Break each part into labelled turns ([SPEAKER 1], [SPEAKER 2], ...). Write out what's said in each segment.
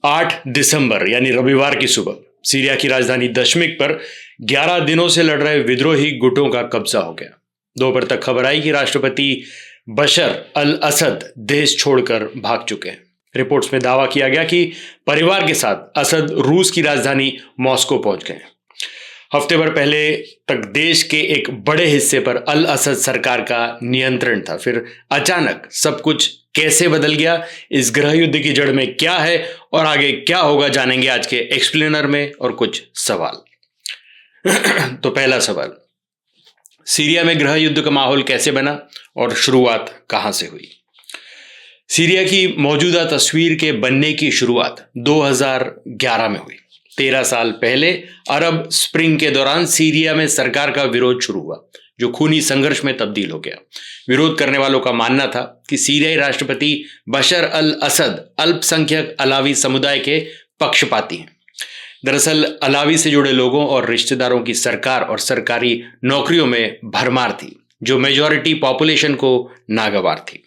[SPEAKER 1] 8 दिसंबर यानी रविवार की सुबह सीरिया की राजधानी दमिश्क पर 11 दिनों से लड़ रहे विद्रोही गुटों का कब्जा हो गया। दोपहर तक खबर आई कि राष्ट्रपति बशर अल असद देश छोड़कर भाग चुके हैं। रिपोर्ट्स में दावा किया गया कि परिवार के साथ असद रूस की राजधानी मॉस्को पहुंच गए। हफ्ते भर पहले तक देश के एक बड़े हिस्से पर अल असद सरकार का नियंत्रण था, फिर अचानक सब कुछ कैसे बदल गया, इस गृह युद्ध की जड़ में क्या है और आगे क्या होगा, जानेंगे आज के एक्सप्लेनर में। और कुछ सवाल तो पहला सवाल, सीरिया में गृह युद्ध का माहौल कैसे बना और शुरुआत कहां से हुई? सीरिया की मौजूदा तस्वीर के बनने की शुरुआत 2011 में हुई। 13 साल पहले अरब स्प्रिंग के दौरान सीरिया में सरकार का विरोध शुरू हुआ, जो खूनी संघर्ष में तब्दील हो गया। विरोध करने वालों का मानना था कि सीरियाई राष्ट्रपति बशर अल असद अल्पसंख्यक अलावी समुदाय के पक्षपाती हैं। दरअसल अलावी से जुड़े लोगों और रिश्तेदारों की सरकार और सरकारी नौकरियों में भरमार थी, जो मेजॉरिटी पॉपुलेशन को नागवार थी।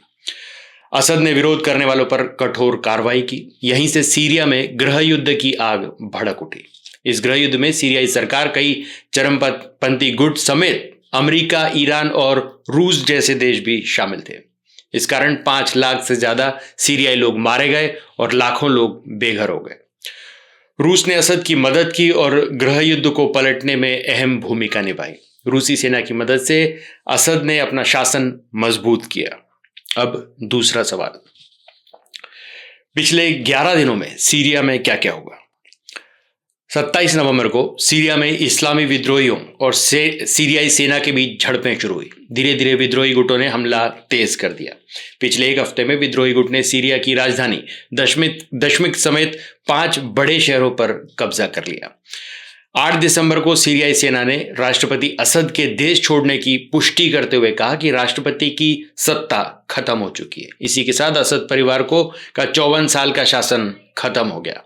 [SPEAKER 1] असद ने विरोध करने वालों पर कठोर कार्रवाई की। यहीं से सीरिया में गृह युद्ध की आग भड़क उठी। इस गृह युद्ध में सीरियाई सरकार कई चरमपंथी गुट समेत अमेरिका, ईरान और रूस जैसे देश भी शामिल थे। इस कारण 5 लाख से ज्यादा सीरियाई लोग मारे गए और लाखों लोग बेघर हो गए। रूस ने असद की मदद की और गृह युद्ध को पलटने में अहम भूमिका निभाई। रूसी सेना की मदद से असद ने अपना शासन मजबूत किया। अब दूसरा सवाल, पिछले 11 दिनों में सीरिया में क्या क्या हुआ? 27 नवंबर को सीरिया में इस्लामी विद्रोहियों और सीरियाई सेना के बीच झड़पें शुरू हुई। धीरे धीरे विद्रोही गुटों ने हमला तेज कर दिया। पिछले एक हफ्ते में विद्रोही गुट ने सीरिया की राजधानी दमिश्क समेत 5 बड़े शहरों पर कब्जा कर लिया। 8 दिसंबर को सीरियाई सेना ने राष्ट्रपति असद के देश छोड़ने की पुष्टि करते हुए कहा कि राष्ट्रपति की सत्ता खत्म हो चुकी है। इसी के साथ असद परिवार का 54 साल का शासन खत्म हो गया।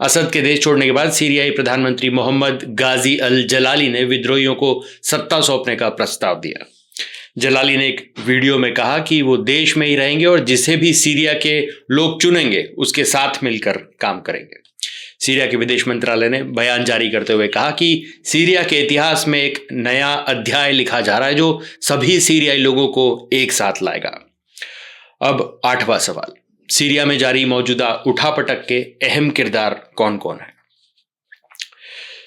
[SPEAKER 1] असद के देश छोड़ने के बाद सीरियाई प्रधानमंत्री मोहम्मद गाजी अल जलाली ने विद्रोहियों को सत्ता सौंपने का प्रस्ताव दिया। जलाली ने एक वीडियो में कहा कि वो देश में ही रहेंगे और जिसे भी सीरिया के लोग चुनेंगे उसके साथ मिलकर काम करेंगे। सीरिया के विदेश मंत्रालय ने बयान जारी करते हुए कहा कि सीरिया के इतिहास में एक नया अध्याय लिखा जा रहा है, जो सभी सीरियाई लोगों को एक साथ लाएगा। अब 8वां सवाल, सीरिया में जारी मौजूदा उठापटक के अहम किरदार कौन कौन है?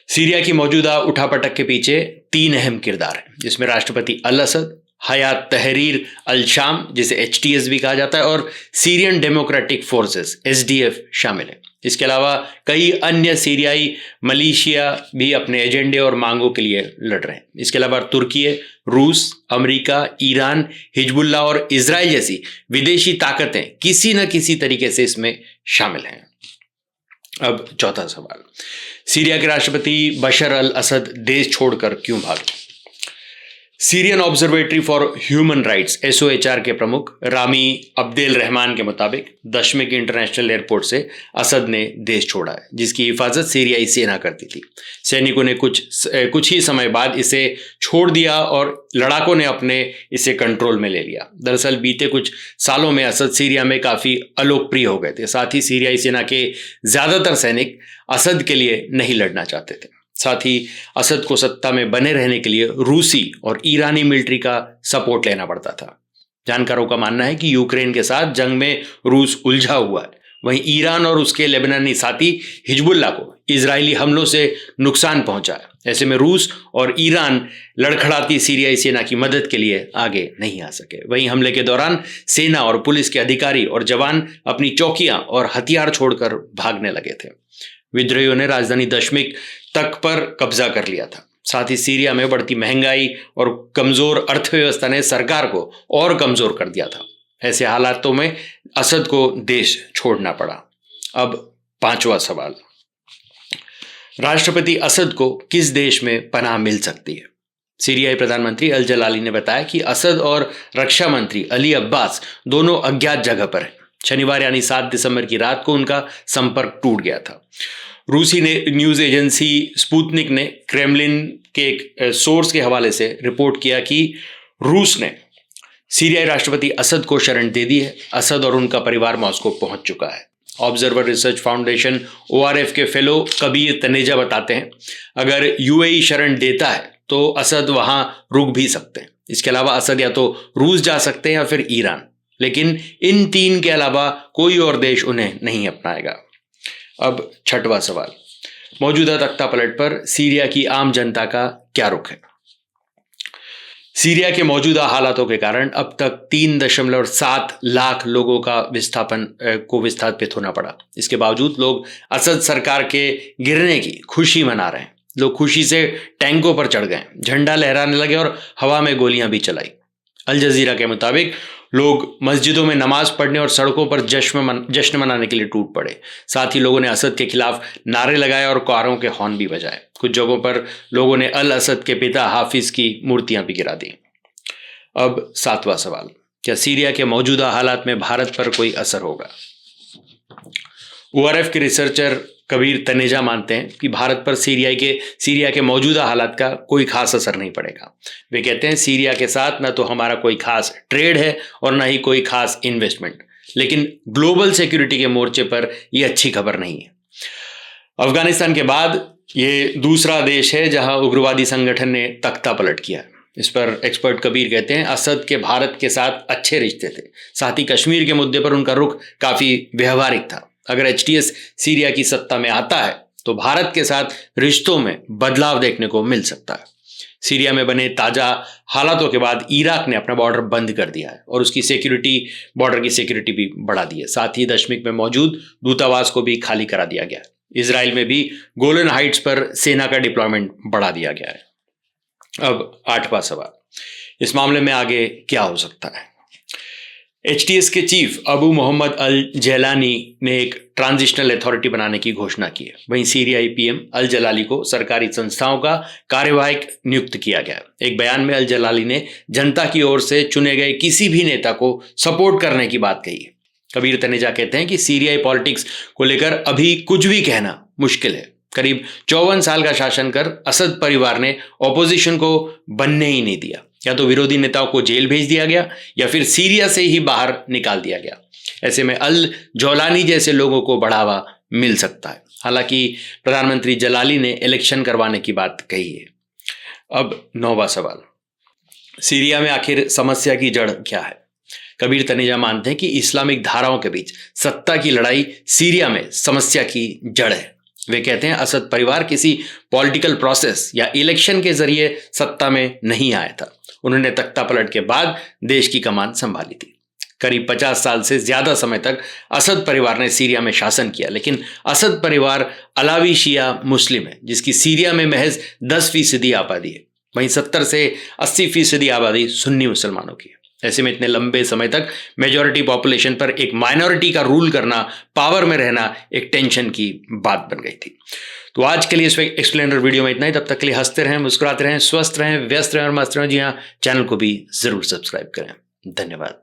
[SPEAKER 1] सीरिया की मौजूदा उठापटक के पीछे 3 अहम किरदार हैं, जिसमें राष्ट्रपति अल असद, हयात तहरीर अल शाम जिसे HTS भी कहा जाता है, और सीरियन डेमोक्रेटिक फोर्सेस SDF शामिल है। इसके अलावा कई अन्य सीरियाई मलेशिया भी अपने एजेंडे और मांगों के लिए लड़ रहे हैं। इसके अलावा तुर्की, रूस, अमेरिका, ईरान, हिजबुल्लाह और इजराइल जैसी विदेशी ताकतें किसी न किसी तरीके से इसमें शामिल हैं। अब 4था सवाल, सीरिया के राष्ट्रपति बशर अल असद देश छोड़कर क्यों भागे? Syrian observatory for human rights SOHR के प्रमुख रामी अब्देल रहमान के मुताबिक दमिश्क इंटरनेशनल एयरपोर्ट से असद ने देश छोड़ा है, जिसकी हिफाजत सीरियाई सेना करती थी। सैनिकों ने कुछ ही समय बाद इसे छोड़ दिया और लड़ाकों ने अपने इसे कंट्रोल में ले लिया। दरअसल बीते कुछ सालों में असद सीरिया में काफ़ी अलोकप्रिय हो गए थे। साथ ही सीरियाई सेना के ज़्यादातर सैनिक असद के लिए नहीं लड़ना चाहते थे। साथ ही असद को सत्ता में बने रहने के लिए रूसी और ईरानी मिलिट्री का सपोर्ट लेना पड़ता था। जानकारों का मानना है कि यूक्रेन के साथ जंग में रूस उलझा हुआ है। वहीं ईरान और उसके लेबनानी साथी हिजबुल्लाह को इजरायली हमलों से नुकसान पहुंचा है। ऐसे में रूस और ईरान लड़खड़ाती सीरियाई सेना की मदद के लिए आगे नहीं आ सके। वहीं हमले के दौरान सेना और पुलिस के अधिकारी और जवान अपनी चौकियां और हथियार छोड़कर भागने लगे थे। विद्रोहियों ने राजधानी दमिश्क तक पर कब्जा कर लिया था। साथ ही सीरिया में बढ़ती महंगाई और कमजोर अर्थव्यवस्था ने सरकार को और कमजोर कर दिया था। ऐसे हालातों में असद को देश छोड़ना पड़ा। अब 5वां सवाल, राष्ट्रपति असद को किस देश में पनाह मिल सकती है? सीरियाई प्रधानमंत्री अल जलाली ने बताया कि असद और रक्षा मंत्री अली अब्बास दोनों अज्ञात जगह पर हैं। शनिवार यानी 7 दिसंबर की रात को उनका संपर्क टूट गया था। रूसी न्यूज़ एजेंसी स्पुतनिक ने क्रेमलिन के एक सोर्स के हवाले से रिपोर्ट किया कि रूस ने सीरियाई राष्ट्रपति असद को शरण दे दी है। असद और उनका परिवार मॉस्को पहुंच चुका है। ऑब्जर्वर रिसर्च फाउंडेशन ORF के फेलो कबीर तनेजा बताते हैं, अगर UAE शरण देता है तो असद वहां रुक भी सकते हैं। इसके अलावा असद या तो रूस जा सकते हैं या फिर ईरान, लेकिन इन तीन के अलावा कोई और देश उन्हें नहीं अपनाएगा। अब छठवां सवाल, मौजूदा तख्ता पलट पर सीरिया की आम जनता का क्या रुख है? सीरिया के मौजूदा हालातों के कारण अब तक 3.7 लाख लोगों का विस्थापित होना पड़ा। इसके बावजूद लोग असद सरकार के गिरने की खुशी मना रहे हैं। लोग खुशी से टैंकों पर चढ़ गए, झंडा लहराने लगे और हवा में गोलियां भी चलाई। अल जजीरा के मुताबिक लोग मस्जिदों में नमाज पढ़ने और सड़कों पर जश्न मनाने के लिए टूट पड़े। साथ ही लोगों ने असद के खिलाफ नारे लगाए और कारों के हॉर्न भी बजाए। कुछ जगहों पर लोगों ने अल असद के पिता हाफिज की मूर्तियां भी गिरा दी। अब सातवां सवाल, क्या सीरिया के मौजूदा हालात में भारत पर कोई असर होगा? ORF के रिसर्चर कबीर तनेजा मानते हैं कि भारत पर सीरिया के मौजूदा हालात का कोई खास असर नहीं पड़ेगा। वे कहते हैं, सीरिया के साथ न तो हमारा कोई खास ट्रेड है और न ही कोई खास इन्वेस्टमेंट, लेकिन ग्लोबल सिक्योरिटी के मोर्चे पर यह अच्छी खबर नहीं है। अफगानिस्तान के बाद ये दूसरा देश है जहां उग्रवादी संगठन ने तख्ता पलट किया। इस पर एक्सपर्ट कबीर कहते हैं, असद के भारत के साथ अच्छे रिश्ते थे, साथ ही कश्मीर के मुद्दे पर उनका रुख काफी व्यवहारिक था। अगर HTS सीरिया की सत्ता में आता है तो भारत के साथ रिश्तों में बदलाव देखने को मिल सकता है। सीरिया में बने ताजा हालातों के बाद इराक ने अपना बॉर्डर बंद कर दिया है और उसकी बॉर्डर की सिक्योरिटी भी बढ़ा दी है। साथ ही दमिश्क में मौजूद दूतावास को भी खाली करा दिया गया है। इसराइल में भी गोलन हाइट्स पर सेना का डिप्लॉयमेंट बढ़ा दिया गया है। अब आठवां सवाल, इस मामले में आगे क्या हो सकता है? HTS के चीफ अबू मोहम्मद अल जलानी ने एक ट्रांजिशनल अथॉरिटी बनाने की घोषणा की है। वहीं सीरियाई PM अल जलाली को सरकारी संस्थाओं का कार्यवाहक नियुक्त किया गया। एक बयान में अल जलाली ने जनता की ओर से चुने गए किसी भी नेता को सपोर्ट करने की बात कही है। कबीर तनेजा कहते हैं कि सीरियाई पॉलिटिक्स को लेकर अभी कुछ भी कहना मुश्किल है। करीब 54 साल का शासन कर असद परिवार ने ऑपोजिशन को बनने ही नहीं दिया। या तो विरोधी नेताओं को जेल भेज दिया गया या फिर सीरिया से ही बाहर निकाल दिया गया। ऐसे में अल जौलानी जैसे लोगों को बढ़ावा मिल सकता है। हालांकि प्रधानमंत्री जलाली ने इलेक्शन करवाने की बात कही है। अब 9वां सवाल, सीरिया में आखिर समस्या की जड़ क्या है? कबीर तनेजा मानते हैं कि इस्लामिक धाराओं के बीच सत्ता की लड़ाई सीरिया में समस्या की जड़ है। वे कहते हैं, असद परिवार किसी पॉलिटिकल प्रोसेस या इलेक्शन के जरिए सत्ता में नहीं आया था। उन्होंने तख्ता पलट के बाद देश की कमान संभाली थी। करीब 50 साल से ज्यादा समय तक असद परिवार ने सीरिया में शासन किया, लेकिन असद परिवार अलावी शिया मुस्लिम है, जिसकी सीरिया में महज 10% आबादी है। वहीं 70 से 80% आबादी सुन्नी मुसलमानों की है। ऐसे में इतने लंबे समय तक मेजॉरिटी पॉपुलेशन पर एक माइनॉरिटी का रूल करना, पावर में रहना एक टेंशन की बात बन गई थी। तो आज के लिए इस एक्सप्लेनर वीडियो में इतना ही। तब तक के लिए हंसते रहें, मुस्कुराते रहें, स्वस्थ रहें, व्यस्त रहें और मस्त रहें। जी हाँ, चैनल को भी जरूर सब्सक्राइब करें। धन्यवाद।